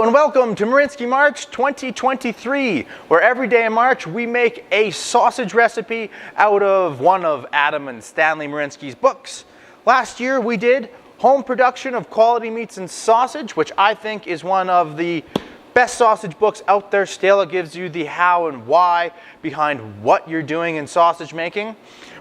and welcome to Marinsky March 2023, where every day in March we make a sausage recipe out of one of Adam and Stanley Marinsky's books. Last year we did home production of quality meats and sausage, which I think is one of the best sausage books out there still. It gives you the how and why behind what you're doing in sausage making.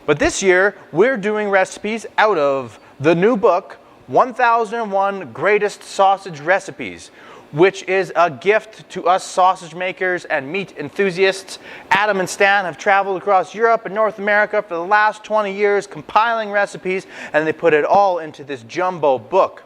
But this year we're doing recipes out of the new book, 1001 Greatest Sausage Recipes, which is a gift to us sausage makers and meat enthusiasts. Adam and Stan have traveled across Europe and North America for the last 20 years compiling recipes, and they put it all into this jumbo book.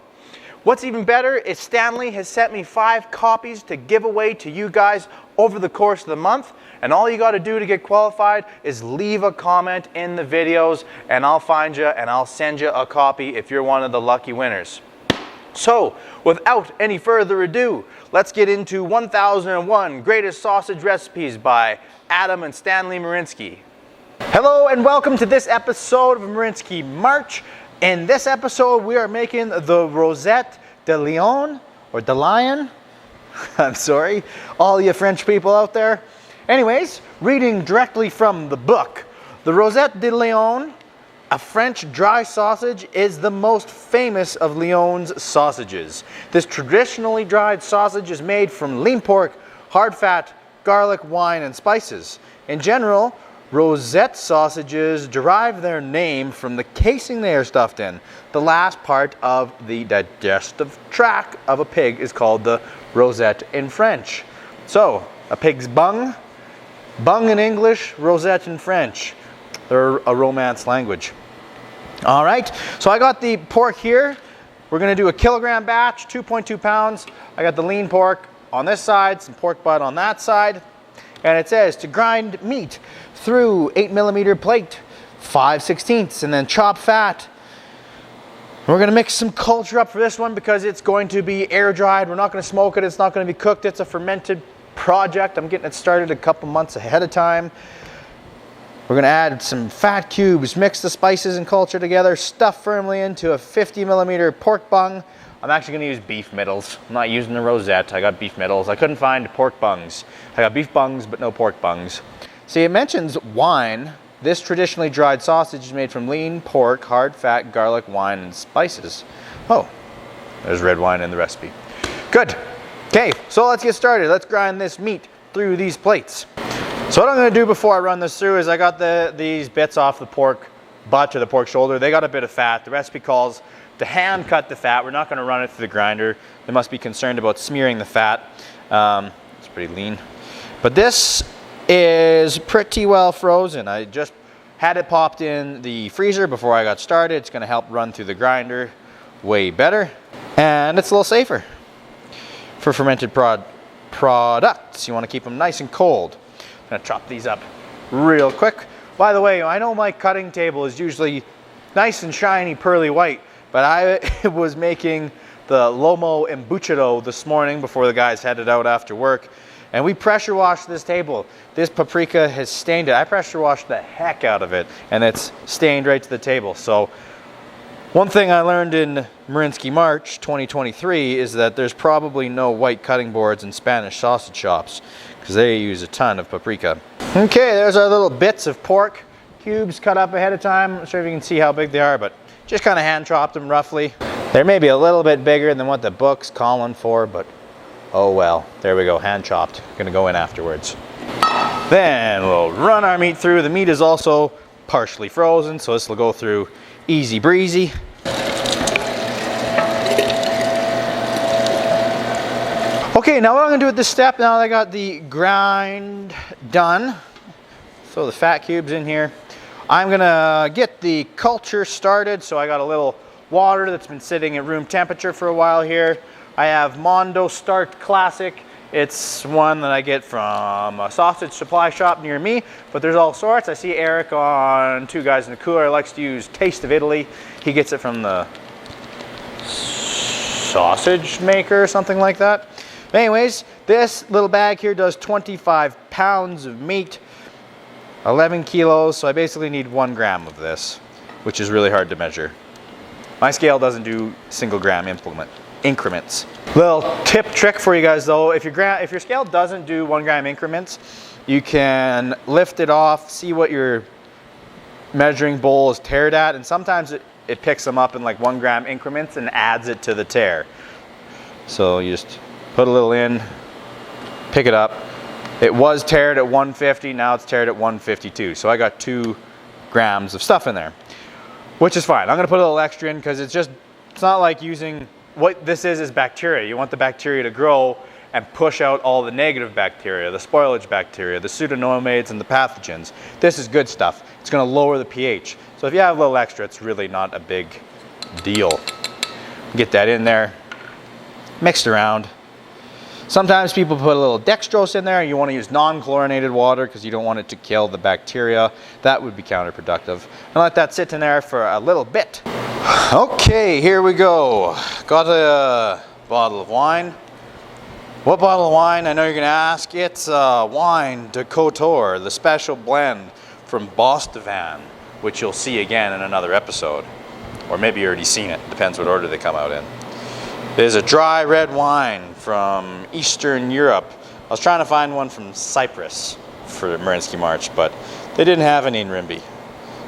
What's even better is Stanley has sent me 5 copies to give away to you guys over the course of the month, and all you got to do to get qualified is leave a comment in the videos, and I'll find you and I'll send you a copy if you're one of the lucky winners. So, without any further ado, let's get into 1001 Greatest Sausage Recipes by Adam and Stanley Marinsky. Hello and welcome to this episode of Marinsky March. In this episode, we are making the Rosette de Lyon, or de Lion. I'm sorry, all you French people out there. Anyways, reading directly from the book, the Rosette de Lyon, a French dry sausage, is the most famous of Lyon's sausages. This traditionally dried sausage is made from lean pork, hard fat, garlic, wine, and spices. In general, Rosette sausages derive their name from the casing they are stuffed in. The last part of the digestive tract of a pig is called the rosette in French. So, a pig's bung in English, rosette in French. They're a Romance language. All right, so I got the pork here. We're gonna do a kilogram batch, 2.2 pounds. I got the lean pork on this side, some pork butt on that side. And it says to grind meat through 8mm plate, 5/16, and then chop fat. We're gonna mix some culture up for this one because it's going to be air dried. We're not gonna smoke it, it's not gonna be cooked. It's a fermented project. I'm getting it started a couple months ahead of time. We're gonna add some fat cubes, mix the spices and culture together, stuff firmly into a 50mm pork bung. I'm actually gonna use beef middles. I'm not using the rosette, I got beef middles. I couldn't find pork bungs. I got beef bungs, but no pork bungs. See, it mentions wine. This traditionally dried sausage is made from lean pork, hard fat, garlic, wine, and spices. Oh, there's red wine in the recipe. Good. Okay, so let's get started. Let's grind this meat through these plates. So what I'm going to do before I run this through is I got these bits off the pork butt or the pork shoulder. They got a bit of fat. The recipe calls to hand cut the fat. We're not going to run it through the grinder. They must be concerned about smearing the fat. It's pretty lean. But this is pretty well frozen. I just had it popped in the freezer before I got started. It's going to help run through the grinder way better. And it's a little safer for fermented products. You want to keep them nice and cold. I'm going to chop these up real quick. By the way, I know my cutting table is usually nice and shiny, pearly white, but I was making the lomo embuchado this morning before the guys headed out after work, and we pressure washed this table. This paprika has stained it. I pressure washed the heck out of it, and it's stained right to the table. So one thing I learned in Marinsky March 2023 is that there's probably no white cutting boards in Spanish sausage shops because they use a ton of paprika. Okay, there's our little bits of pork cubes cut up ahead of time. I'm not sure if you can see how big they are, but just kind of hand chopped them roughly. They're maybe a little bit bigger than what the book's calling for, but oh well. There we go, hand chopped. Gonna go in afterwards. Then we'll run our meat through. The meat is also partially frozen, so this will go through easy breezy. Okay, now what I'm gonna do with this step, now that I got the grind done, throw the fat cubes in here. I'm gonna get the culture started. So I got a little water that's been sitting at room temperature for a while here. I have Mondo Start Classic. It's one that I get from a sausage supply shop near me, but there's all sorts. I see Eric on Two Guys in the Cooler likes to use Taste of Italy. He gets it from the sausage maker or something like that. But anyways, this little bag here does 25 pounds of meat, 11 kilos, so I basically need 1 gram of this, which is really hard to measure. My scale doesn't do single gram implement. increments. Little tip trick for you guys though, if your scale doesn't do 1 gram increments, you can lift it off, see what your measuring bowl is tared at, and sometimes it picks them up in like 1 gram increments and adds it to the tare. So you just put a little in, pick it up. It was tared at 150, now it's tared at 152. So I got 2 grams of stuff in there, which is fine. I'm gonna put a little extra in because it's not like using, what this is bacteria. You want the bacteria to grow and push out all the negative bacteria, the spoilage bacteria, the pseudomonads and the pathogens. This is good stuff. It's gonna lower the pH. So if you have a little extra, it's really not a big deal. Get that in there, mixed around. Sometimes people put a little dextrose in there and you want to use non-chlorinated water because you don't want it to kill the bacteria. That would be counterproductive. And let that sit in there for a little bit. Okay, here we go. Got a bottle of wine. What bottle of wine? I know you're going to ask. It's Wine de Couture, the special blend from Bostavan, which you'll see again in another episode. Or maybe you already seen it. Depends what order they come out in. It is a dry red wine from Eastern Europe. I was trying to find one from Cyprus for Marinsky March, but they didn't have any in Rimby.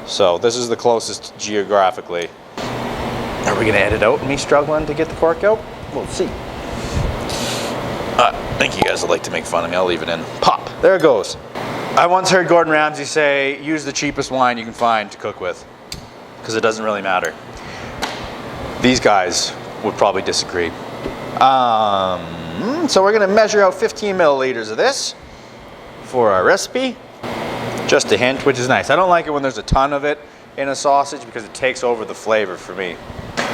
So this is the closest geographically. Are we going to edit out me struggling to get the cork out? We'll see. I think you guys would like to make fun of me. I'll leave it in. Pop. There it goes. I once heard Gordon Ramsay say, use the cheapest wine you can find to cook with, because it doesn't really matter. These guys would probably disagree. So we're going to measure out 15 milliliters of this for our recipe. Just a hint, which is nice. I don't like it when there's a ton of it in a sausage because it takes over the flavor for me.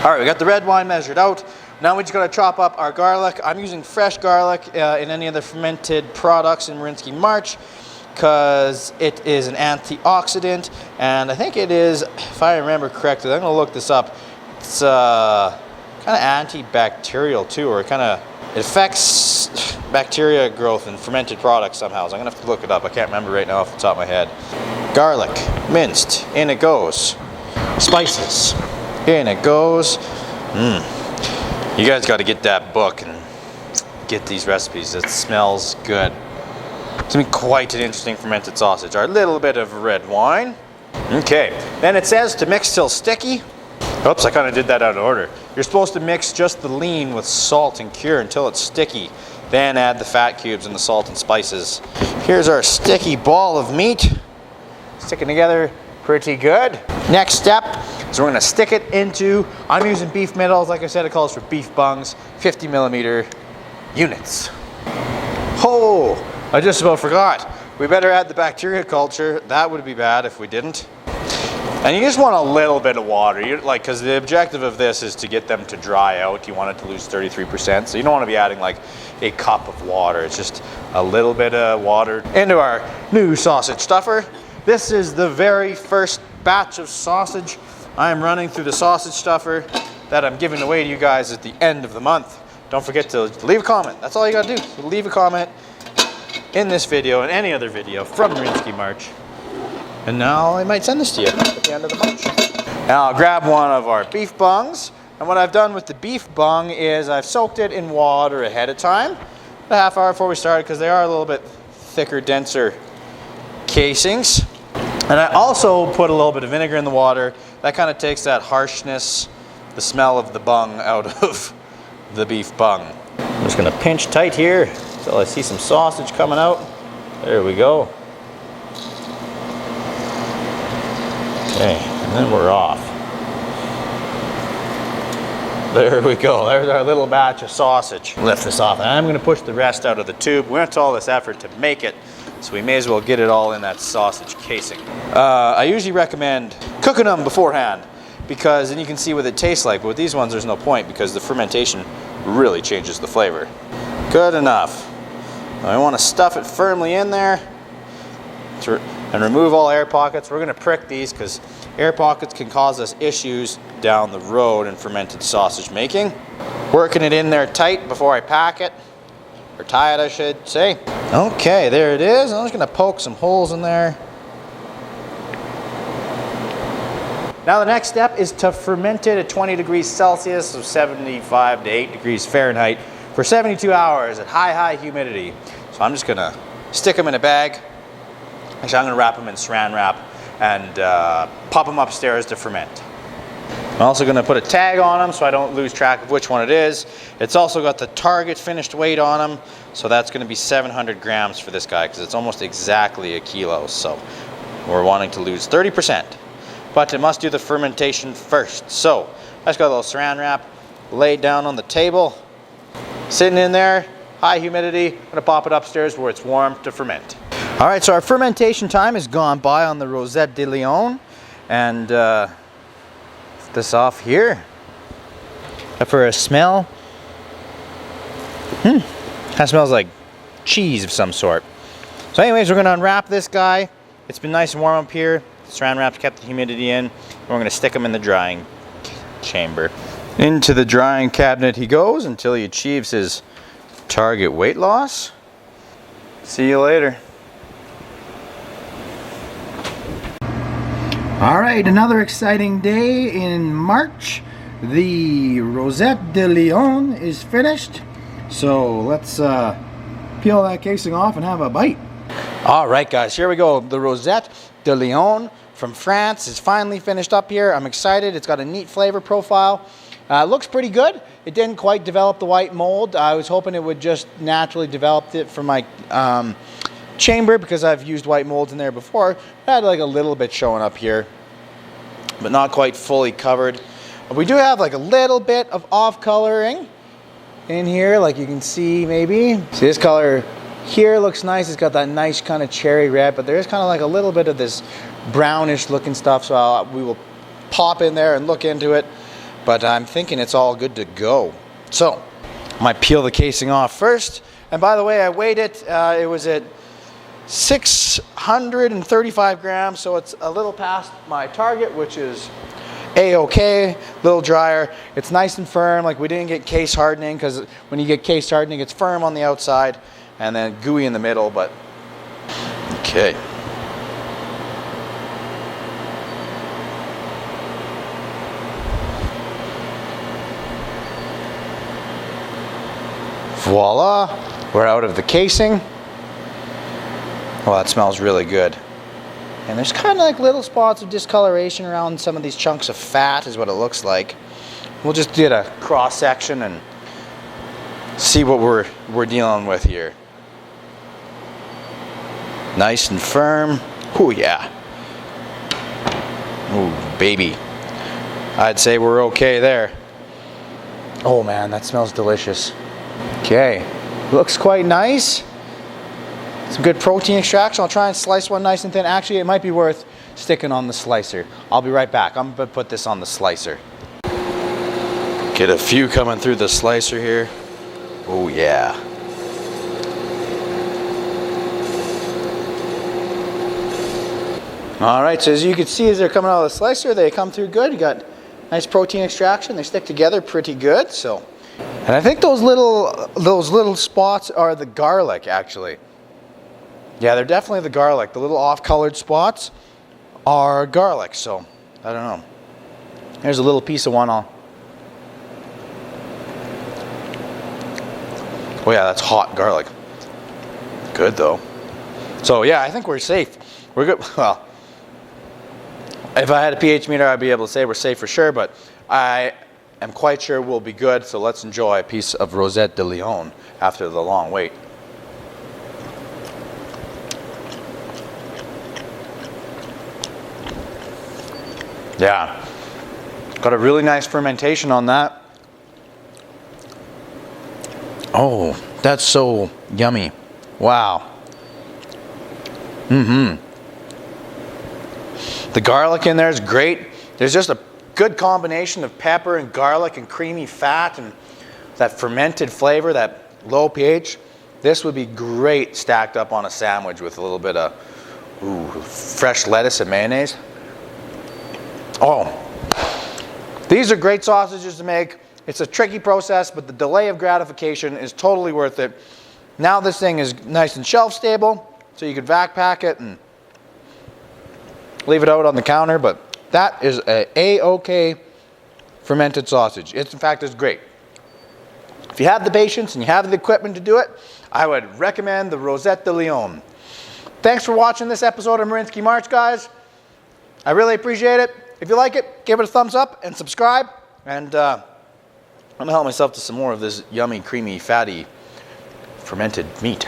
All right, we got the red wine measured out. Now we just got to chop up our garlic. I'm using fresh garlic in any of the fermented products in Marinsky March because it is an antioxidant, and I think it is, if I remember correctly, I'm going to look this up. It's kind of antibacterial too, or it affects bacteria growth in fermented products somehow. So I'm going to have to look it up. I can't remember right now off the top of my head. Garlic, minced, in it goes. Spices, in it goes. You guys got to get that book and get these recipes. It smells good. It's going to be quite an interesting fermented sausage. Our little bit of red wine. Okay, then it says to mix till sticky. Oops, I kind of did that out of order. You're supposed to mix just the lean with salt and cure until it's sticky. Then add the fat cubes and the salt and spices. Here's our sticky ball of meat. Sticking together pretty good. Next step is we're going to stick it into, I'm using beef middles. Like I said, it calls for beef bungs, 50 millimeter units. Oh, I just about forgot. We better add the bacteria culture. That would be bad if we didn't. And you just want a little bit of water, because the objective of this is to get them to dry out. You want it to lose 33%, so you don't want to be adding like a cup of water. It's just a little bit of water into our new sausage stuffer. This is the very first batch of sausage I am running through the sausage stuffer that I'm giving away to you guys at the end of the month. Don't forget to leave a comment. That's all you got to do. Leave a comment in this video and any other video from Marinsky March. And now I might send this to you at the end of the month. Now I'll grab one of our beef bungs. And what I've done with the beef bung is I've soaked it in water ahead of time, a half hour before we started, because they are a little bit thicker, denser casings. And I also put a little bit of vinegar in the water. That kind of takes that harshness, the smell of the bung out of the beef bung. I'm just going to pinch tight here until I see some sausage coming out. There we go. Okay, and then we're off. There we go. There's our little batch of sausage. Lift this off, and I'm going to push the rest out of the tube. We went to all this effort to make it, so we may as well get it all in that sausage casing. I usually recommend cooking them beforehand, because then you can see what it tastes like. But with these ones, there's no point, because the fermentation really changes the flavor. Good enough. Now I want to stuff it firmly in there and remove all air pockets. We're going to prick these because air pockets can cause us issues down the road in fermented sausage making. Working it in there tight before I pack it, or tie it I should say. Okay, there it is. I'm just going to poke some holes in there. Now the next step is to ferment it at 20 degrees Celsius, so 75 to 8 degrees Fahrenheit, for 72 hours at high humidity. So I'm just gonna stick them in a bag. Actually, I'm gonna wrap them in saran wrap and pop them upstairs to ferment. I'm also gonna put a tag on them so I don't lose track of which one it is. It's also got the target finished weight on them, so that's gonna be 700 grams for this guy because it's almost exactly a kilo. So we're wanting to lose 30%, but it must do the fermentation first. So I just got a little saran wrap laid down on the table, sitting in there, high humidity. I'm gonna pop it upstairs where it's warm to ferment. All right, so our fermentation time has gone by on the Rosette de Leon, and this off here. For a smell, that smells like cheese of some sort. So anyways, we're gonna unwrap this guy. It's been nice and warm up here. The saran wrap's kept the humidity in. And we're gonna stick him in the drying chamber. Into the drying cabinet he goes until he achieves his target weight loss. See you later. All right, another exciting day in March. The Rosette de Leon is finished. So let's peel that casing off and have a bite. All right, guys, here we go. The Rosette de Lyon from France is finally finished up here. I'm excited. It's got a neat flavor profile. Looks pretty good. It didn't quite develop the white mold. I was hoping it would just naturally develop it for my chamber because I've used white molds in there before. It had like a little bit showing up here, but not quite fully covered. We do have like a little bit of off coloring in here, like you can see maybe. See this color here looks nice. It's got that nice kind of cherry red, but there is kind of like a little bit of this brownish looking stuff, so we will pop in there and look into it, but I'm thinking it's all good to go. So I might peel the casing off first, and by the way, I weighed it. It was at 635 grams, so it's a little past my target, which is a-okay, a little drier. It's nice and firm, like we didn't get case hardening, because when you get case hardening, it's firm on the outside and then gooey in the middle, but okay. Voila, we're out of the casing. Well, that smells really good. And there's kind of like little spots of discoloration around some of these chunks of fat is what it looks like. We'll just get a cross section and see what we're dealing with here. Nice and firm. Oh yeah. Oh baby. I'd say we're okay there. Oh man, that smells delicious. Okay, looks quite nice. Some good protein extraction. I'll try and slice one nice and thin. Actually, it might be worth sticking on the slicer. I'll be right back. I'm gonna put this on the slicer. Get a few coming through the slicer here. Oh yeah. All right, so as you can see, as they're coming out of the slicer, they come through good. You got nice protein extraction. They stick together pretty good. So, and I think those little spots are the garlic, actually. Yeah, they're definitely the garlic. The little off-colored spots are garlic, so I don't know. Here's a little piece of one. Oh yeah, that's hot garlic. Good though. So yeah, I think we're safe. We're good. Well, if I had a pH meter, I'd be able to say we're safe for sure, but I am quite sure we'll be good. So let's enjoy a piece of Rosette de Leon after the long wait. Yeah, got a really nice fermentation on that. Oh, that's so yummy. Wow. The garlic in there is great. There's just a good combination of pepper and garlic and creamy fat and that fermented flavor, that low pH. This would be great stacked up on a sandwich with a little bit of fresh lettuce and mayonnaise. Oh, these are great sausages to make. It's a tricky process, but the delay of gratification is totally worth it. Now this thing is nice and shelf stable, so you could vac pack it and leave it out on the counter, but That is a A-OK fermented sausage. In fact, it's great. If you have the patience and you have the equipment to do it, I would recommend the Rosette de Leon. Thanks for watching this episode of Marinsky March, guys. I really appreciate it. If you like it, give it a thumbs up and subscribe. And I'm going to help myself to some more of this yummy, creamy, fatty, fermented meat.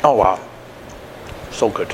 Oh, wow. So good.